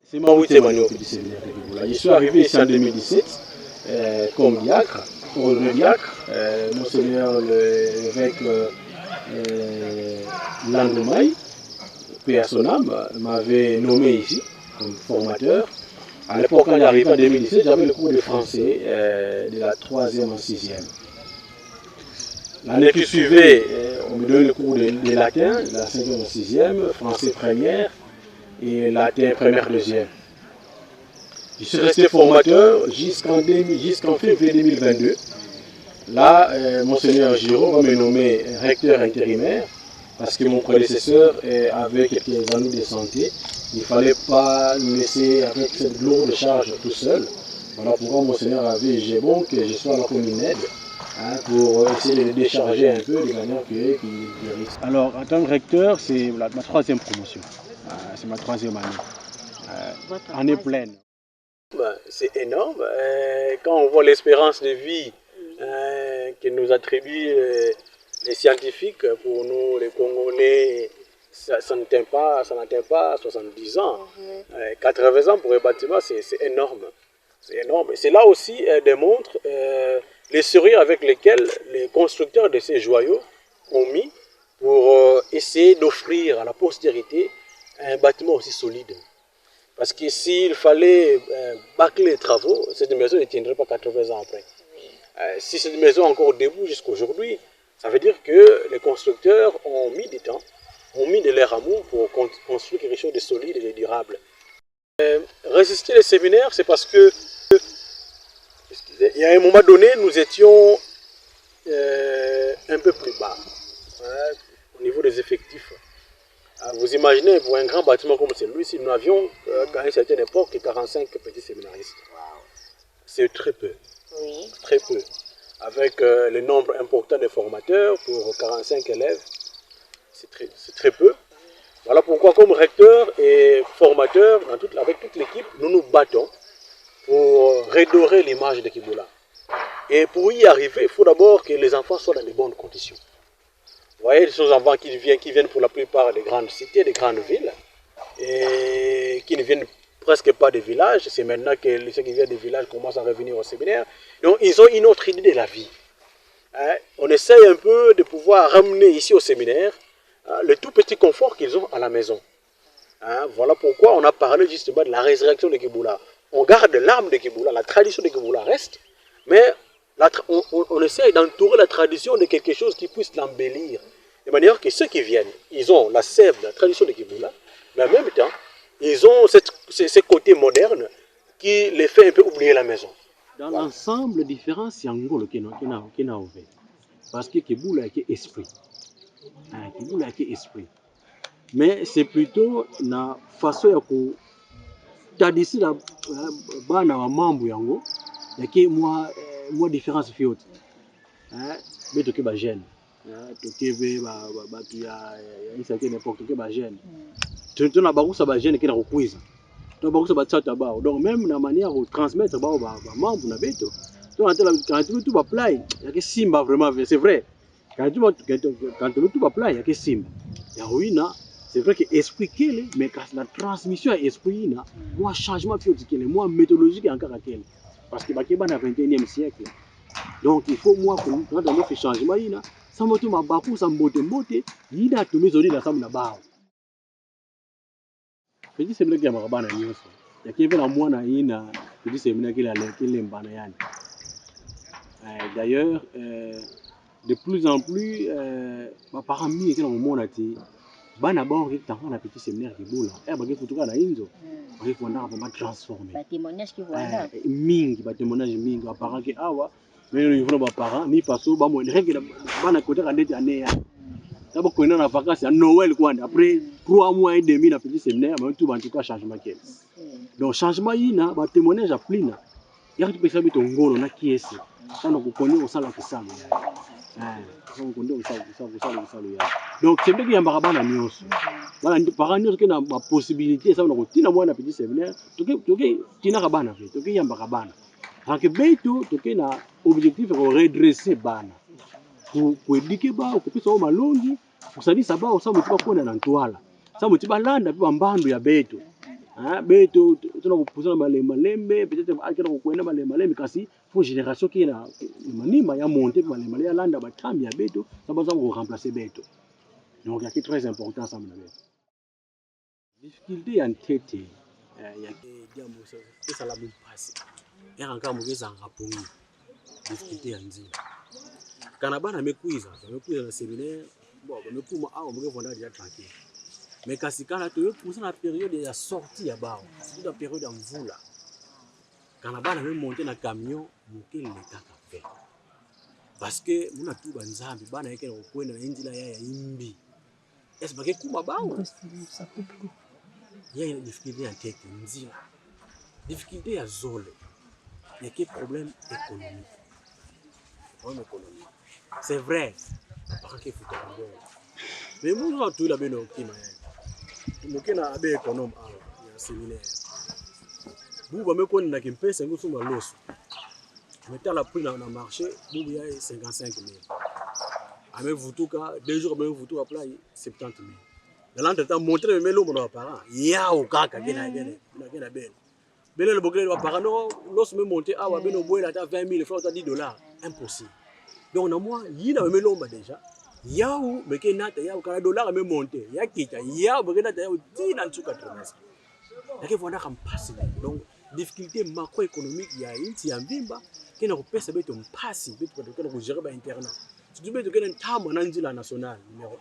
C'est moi où au petit séminaire de Kiboula. Je suis arrivé ici en 2017 comme diacre, pour le diacre. Monseigneur l'évêque Landomaï, paix à son âme, m'avait nommé ici comme formateur. À l'époque, quand j'arrivais en 2017, j'avais le cours de français de la 3e en 6e. L'année qui suivait, on me donnait le cours de latin, de la 5e en 6e, français première et latin première 2e. Je suis resté formateur jusqu'en février 2022. Là, Monseigneur Giraud va me nommer recteur intérimaire parce que mon prédécesseur avait quelques années de santé. Il ne fallait pas le laisser avec cette lourde charge tout seul. Voilà pourquoi Monseigneur avait jugé bon que je sois là comme une aide pour essayer de le décharger un peu de manière qu'il guérisse. Alors, en tant que recteur, c'est ma 3e promotion. C'est ma 3e année. Année pleine. C'est énorme. Quand on voit l'espérance de vie que nous attribuent les scientifiques, pour nous, les Congolais, ça n'atteint pas 70 ans. 80 ans pour un bâtiment, c'est énorme. C'est énorme. Et cela aussi démontre les sourires avec lesquels les constructeurs de ces joyaux ont mis pour essayer d'offrir à la postérité un bâtiment aussi solide. Parce que s'il fallait bâcler les travaux, cette maison ne tiendrait pas 80 ans après. Si cette maison est encore debout jusqu'à aujourd'hui, ça veut dire que les constructeurs ont mis du temps, ont mis de leur amour pour construire quelque chose de solide et de durable. Résister les séminaires, c'est parce que, il y a un moment donné, nous étions un peu plus bas au niveau des effectifs. Vous imaginez, pour un grand bâtiment comme celui-ci, nous avions, à une certaine époque, 45 petits séminaristes. C'est très peu. Oui. Très peu. Avec le nombre important de formateurs pour 45 élèves, c'est très peu. Voilà pourquoi, comme recteur et formateur, avec toute l'équipe, nous nous battons pour redorer l'image de Kiboula. Et pour y arriver, il faut d'abord que les enfants soient dans de bonnes conditions. Vous voyez, ce sont des enfants qui viennent pour la plupart des grandes cités, des grandes villes, et qui ne viennent presque pas des villages. C'est maintenant que ceux qui viennent des villages commencent à revenir au séminaire. Donc, ils ont une autre idée de la vie. On essaye un peu de pouvoir ramener ici au séminaire le tout petit confort qu'ils ont à la maison. Voilà pourquoi on a parlé justement de la résurrection de Kiboula. On garde l'âme de Kiboula, la tradition de Kiboula reste, mais on essaye d'entourer la tradition de quelque chose qui puisse l'embellir. De manière que ceux qui viennent, ils ont la sève de la tradition de Kiboula, mais en même temps, ils ont ce côté moderne qui les fait un peu oublier la maison. Dans l'ensemble, différent, c'est Angolo qui n'a ouvert. Parce que Kiboula est esprit. Kiboula est esprit. Mais c'est plutôt la façon de tadisi la bana wa mambo yango yake moi différence fiote. Mais toke ba jeune. Toke be ba tu ya une certaine époque toke ba jeune. Tu na ba kusa ba jeune qui na kokwiza. Tu ba kusa ba tsata ba. Donc même la manière de transmettre ba mambo na beto. Quand tu ba play yake simba vraiment c'est vrai. Quand tu ba play yake simba. Ya ruina. C'est vrai que l'esprit est mais la transmission à l'esprit, moi, changement est moi, méthodologique encore parce que dans le 21e siècle. Donc, il faut, moi, pour nous, dans ce changement, ça me tombe à Bakou, ça me botte, il y a tout mes audits, ça me barre. Je dis, c'est vrai qu'il y a un rabat dans le il y a quelqu'un moi, je dis, c'est vrai qu'il y a un d'ailleurs, de plus en plus, mes parents m'ont dit dans le monde, bana bao qui t'envoie un petit séminaire qui boule eh bah qui faut tout cas la inzo il faut vraiment transformer ba témoignage qui voit mingi ba témoignage mingi ba parents qui awa mais il faut ba parents ni passo ba mo règle bana côté ka ndeti année ya d'abord qu'on est en vacances à Noël quoi après 3 mois et demi na petit séminaire mais tout en tout cas changement qui donc changement yi na ba témoignage à plina ya tu peux savoir ton ngolo na qui est ça donc connait au sala kisalo donc c'est vrai qu'il y a un barabara à Nyos. Par ailleurs, il y a une possibilité, ça on a un petit séminaire, il y a un barabara. Il y a un barabara. Donc, il y a un objectif de redresser bana. Pour éduquer bana, pour que ça soit malongi, pour ça dit ça va, ça me tient pas dans toile. Ça me tient pas là, dans un bando ya beto. beto tunakupuzana malembe peut-être akena kukwenda malembe kasi faut génération qui na manima ya monter malembe ya landa batambi ya beto ça va remplacer beto donc il y a qui très important ça mon difficulté en tête ya diambo ça la passe et encore mugeza ngapongi difficulté ya nzila kana bana mekuiza na séminaire bon mekuma awa mugevona dia tranquille. Mais quand tu es la période de la sortie à bas, c'est la période de mvula. Quand on a monté dans le camion, on a l'état fait. Parce que on a tout banzambi, bana yake na kwenda na injila ya imbi. Est-ce que kuma bao? Il y a une difficulté en tête, nzila. Difficulté à zole. Il y a quel problème économique. Problème économique. C'est vrai. Parce qu'il faut que mais moi, on a tout la beno qui m'a mokena abe économe awa ya séminaire buba mekoni na kimpesa ngusu maloso metala prix na marché bubu ya 55 000 ame vutuka 2 jours ame vutuka pla 70 000 dans l'entretemps montrer mes lomo na parents ya o kaka kena bene le bokele wa parents no loso me monter awa beno boela ta 20 000 francs ta 10 dollars impossible donc na moi yina me lomba déjà yao mekenata yao kana dollar me monter ya kita yao mekenata yao tina nchuka trimestre lakini vona kampasi donc difficulté macroéconomique ya inti ya mbimba kena kupesa beto mpasi beto kwa kugérer ba internet tu beto kena ntama na nzila nationale numéro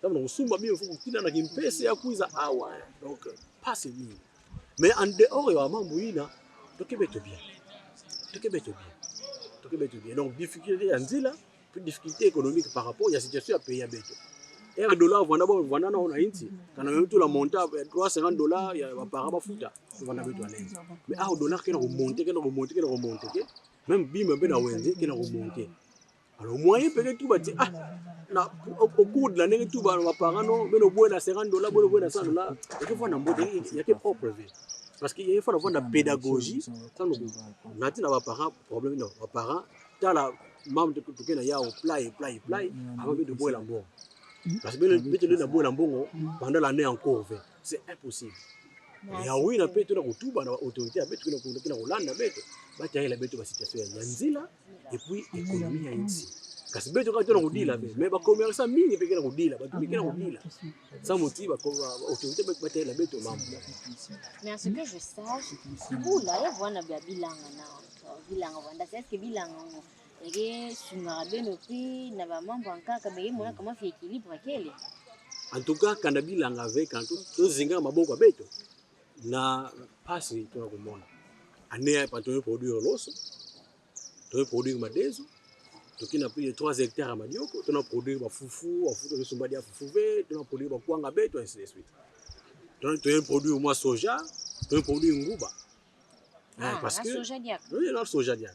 1 donc kusumba bio faut kutina na kimpesa ya kuiza awa donc passe mine mais en dehors ya mambo ina tokebeto bien donc difficulté ya nzila difficulté économique par rapport à la situation à payer à Beto. Et le dollar, on a inti. Quand on a tout la montée à $350, il y a par rapport à Fouta. Mais le dollar qui a remonté, même bim ben a wendé qui a remonté. Alors moyen peut-être tout bâti au cours de l'année tout va par an mais au bout de $50, au bout de $100, et que voilà il y a que propre vie. Parce qu'il faut avoir de la pédagogie. Ça nous n'a pas problème non, parents dans la membre de tout cas ya au play avant de boire la bon. Parce que le boire la bon pendant l'année encore c'est impossible. Il y a oui la pète na kutuba na autorité avec que na Hollande beto ba taille la beto ba situation ya nzila et puis économie ya ici. Kasi beto ka tona kudila mais ba commerçant mingi pe kana kudila ba tumika na kudila. Sans motif ba autorité ba taille la beto mambo. Mais à ce que je sache, vous là et voilà bien bilanga na bilanga wanda c'est que bilanga et sunga beno pi na ba mambo ankaka be mona comment fait équilibre kele. En tout cas quand bilanga avec quand to zinga maboko beto na pasi tuna kumona ane pa to produire loso to produire madezo tokina plus de 3 hectares à Madioko tuna produire ba fufu afuto de sombadi ya fufuve tuna produire ba kwanga beto ainsi de suite tuna produire moi soja tuna produire nguba parce que soja diak oui la soja diak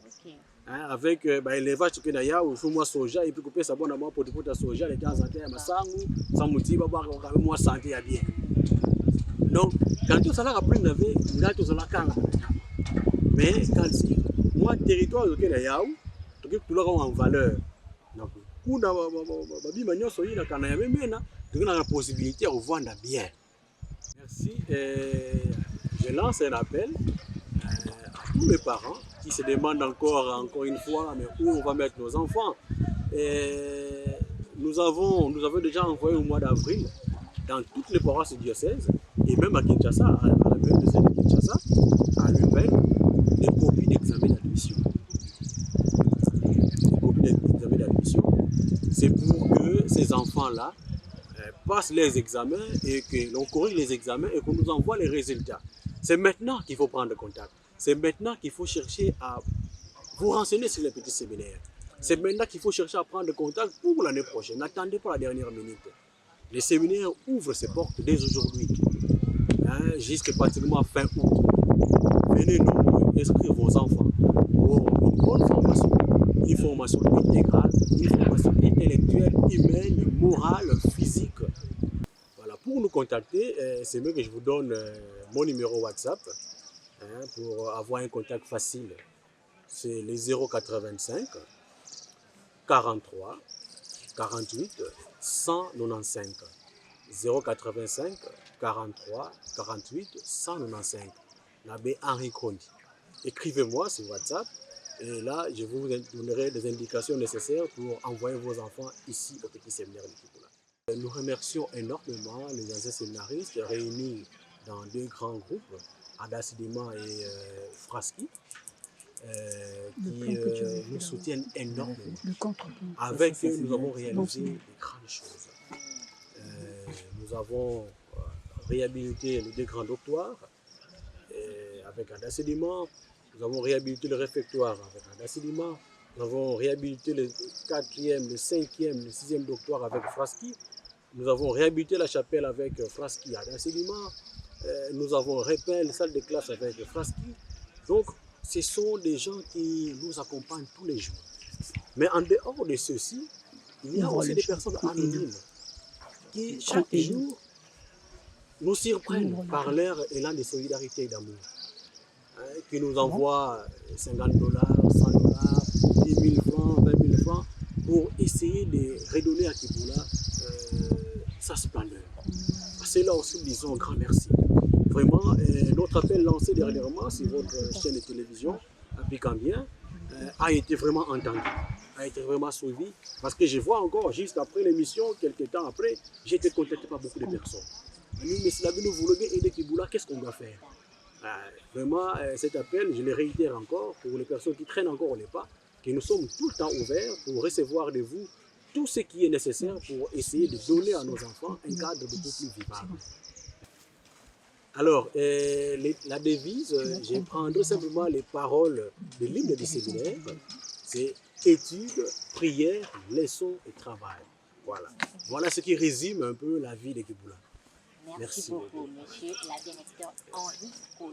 avec élevage tokina ya il faut moi soja et puis couper ça bon à moi pour soja les temps en temps ya masangu sans motiba ba quand moi santé ya bien. Donc, quand tout ça a pris une vie, tout ça a mais quand moi, territoire auquel il y a tout le monde en valeur. Donc, pour la possibilité de vendre bien. Merci. Je lance un appel à tous les parents qui se demandent encore une fois, mais où on va mettre nos enfants. Nous avons déjà envoyé au mois d'avril dans toutes les paroisses diocèses et même à Kinshasa, à la période de Kinshasa, à l'UPEL, des copies d'examen d'admission. C'est pour que ces enfants-là passent les examens et que l'on corrige les examens et qu'on nous envoie les résultats. C'est maintenant qu'il faut prendre contact. C'est maintenant qu'il faut chercher à vous renseigner sur les petits séminaires. C'est maintenant qu'il faut chercher à prendre contact pour l'année prochaine. N'attendez pas la dernière minute. Les séminaires ouvrent ses portes dès aujourd'hui, jusqu'à pratiquement fin août. Venez nombreux inscrire vos enfants pour une bonne formation, une formation intégrale, une formation intellectuelle, humaine, morale, physique. Voilà, pour nous contacter, c'est mieux que je vous donne mon numéro WhatsApp pour avoir un contact facile. C'est les 085 43 48 195. 085 43 48 195. L'abbé Henri Kondi. Écrivez-moi sur WhatsApp et là, je vous donnerai des indications nécessaires pour envoyer vos enfants ici au petit séminaire de Kibula. Nous remercions énormément les anciens séminaristes réunis dans deux grands groupes, Adasidima et Fraski, qui nous soutiennent énormément. Avec eux, nous avons réalisé de grandes choses. Nous avons réhabilité les deux grands doctoires avec Adasidima. Nous avons réhabilité le réfectoire avec Adasidima. Nous avons réhabilité le 4e, le 5e, le 6e doctoire avec Fraski. Nous avons réhabilité la chapelle avec Fraski à Adasidima. Nous avons repeint la salle de classe avec Fraski. Donc, ce sont des gens qui nous accompagnent tous les jours. Mais en dehors de ceci, il y a aussi des personnes anonymes qui, chaque jour, nous surprennent par leur élan de solidarité et d'amour. Qui nous envoient $50, $100, 10 000 francs, 20 000 francs pour essayer de redonner à Kibula sa splendeur. C'est là aussi, disons, un grand merci. Vraiment, notre appel lancé dernièrement sur votre chaîne de télévision, Apicambien, a été vraiment entendu, a été vraiment suivi. Parce que je vois encore, juste après l'émission, quelques temps après, j'ai été contacté par beaucoup de personnes. Mais si nous voulons bien aider Kibula, qu'est-ce qu'on doit faire? Vraiment, cet appel, je le réitère encore pour les personnes qui traînent encore les pas, que nous sommes tout le temps ouverts pour recevoir de vous tout ce qui est nécessaire pour essayer de donner à nos enfants un cadre beaucoup plus vivable. Alors, la devise, je prendrai simplement les paroles de l'hymne du séminaire, c'est études, prières, leçons et travail. Voilà. Voilà ce qui résume un peu la vie de Kibula. Merci beaucoup, monsieur l'abbé recteur Henri Kondi.